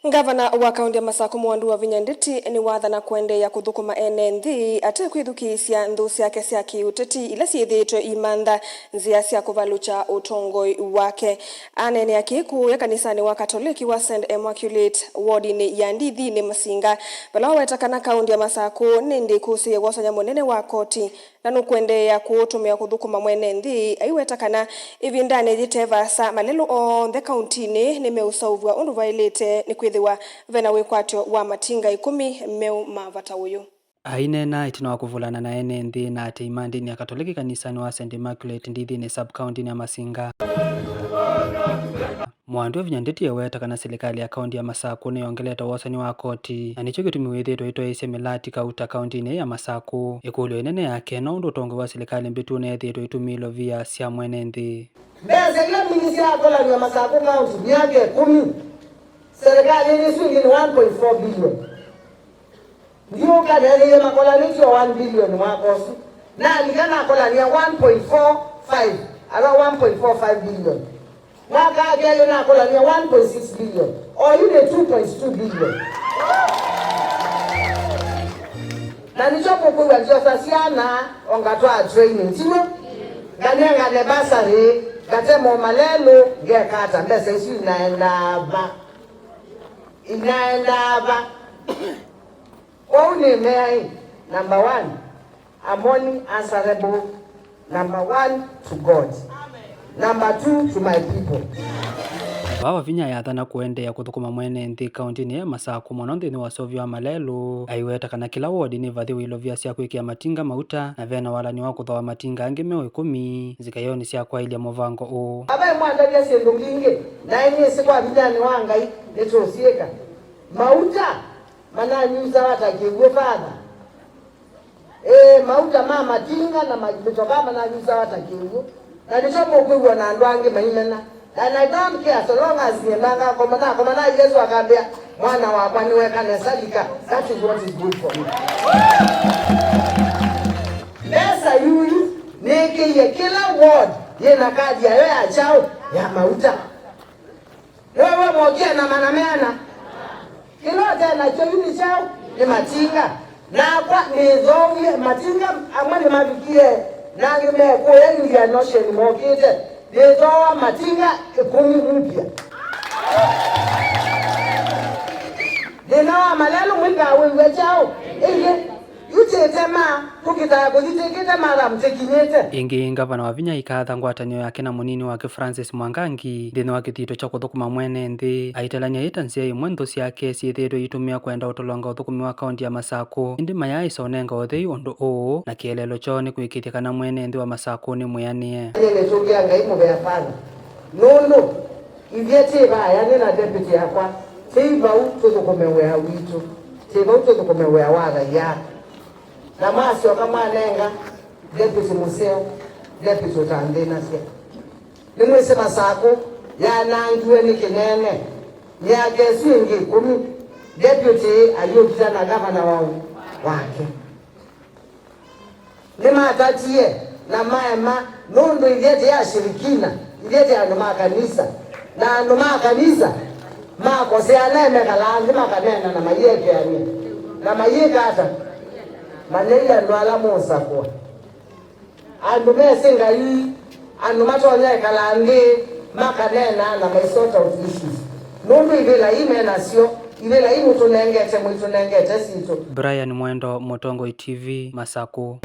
Gavana wa kaunti ya Masako Mwandu wa Vinyanditi ni wathana kuendeea kuthukuma ene nthi ate kwithukisya nthu ciake cia kiuteti ila ciithitwe imantha nzia cia kuvalucha utongoi wake. Anene akiku ya kanisani wa Katoliki wa St. Immaculate ward-ini ya Ndithi ni Masinga vala wetakana kaunti ya Masako nindi kusie gwasanya munene wa koti na nukwendeea kuutumia kuthukuma mwene nthi aiwetakana ivindani jitevasa malelo onthe kaunti-ini ni meusauvwa undu vailite ni kwithiwa vena wikwatyo wa matinga 10 meu mavata uyu. Ainena itina wa kuvulana na ene nthi na ate imandini ya Katoliki kanisani wa St. Immaculate Ndithi ni sub-county ya Masinga. Mwandu wa Vinyanditi yewetakana serikali ya kaunti ya Masako niyongeleta wosani wa koti na nicho gitumi withitwe itoisye milati kauta kaunti-ini ya Masako ikulyo inene yake na undu utongo wa serikali mbitu nethitwe itumilo via cia mwene nthi. Mbese ile minisi ya kola ya Masako kaunti miaka 10 serikali ni swingi 1.4 billion. Ndio kadri ya makola ni 1 billion mwakosu na aligana kola ni 1.45 ala 1.45 billion. Mwaka agele na kola ni 1.6 billion or ile 2.2 billion. Na nichopo kwa josasiana ongatwa training tino ganenga ne basari gatemo malelo ngekata mbese isi inaenda ba only may number 1 I'm only answerable number 1 to God, number 2 to my people. Wawa vinya yathana kuendea kuthukuma mwene nthi kaunti-ini ya Masako mono nthini wa sovyo wa malelo aiwetakana kila wodi ni vathi wilo vya cia kwikia matinga mauta na vena walani wa kuthawa matinga angi meo 10 zikayoni cia kwailia muvango u abai mwanda vya sindu ngingi na ini sikwa vijani wangai netosieka mauta mana nyuza watakigwe fadha mauta mama tinga na majitoka mana nyuza watakigwe na nishopo kwigwa na andwangi maimena. And I don't care so long as niendanga komana Yesu akambia mwana wa kwani weka nesalika. That is what is good for me. Pesa yuyu niki ye kila ward yena kadi ya wewe chao ya mauta. Wewe mokia na manameana. Kila tena choyuni chao ni matinga. Na kwa nizowie matinga amani mabikie na ngime kwa yeye ya notion mokite. Nitoa matinga 10 mpya. Ninawa malelo mwinga wewe chao. Yutetema tukita kujiteketa mara mtekinyete. Ingi gavana wa Vinya ikatha ngwatanio yake na munini wake Francis Mwangangi thini wa kithito cha kuthukuma mwene nthi aitelania itansia imwe nthu ciake ciithitwe itumia kwenda utolonga uthukumi wa kaunti ya Masako indi maya isonenga uthei undu uu na kielelo cho ni kwikithia kana mwene nthi wa Masako ni mwianie ile tugia ngai mubea pana nono ivyete baya ni na deputy yakwa tiba ututhukumewea witu tiba ututhukumewea waga ya na masio kama nenga deputy museo deputy utandena sia nimwese Masako ya nangiwe ni kinene ya gesingi 10 deputy ayobita na gavana wake nima atatie na maema nondo ilete ya shirikina ilete anuma kanisa na anuma kanisa mako se aneme kalangi makanena na mayeke yani na mayeka hata maneya ndwala musa kwa andume singa yi anduma tonya kalangi makanena na maisota ofishes nondo ibela imena sio ibela imutunengete sito. Brian Mwendo, Motongo TV, Masako.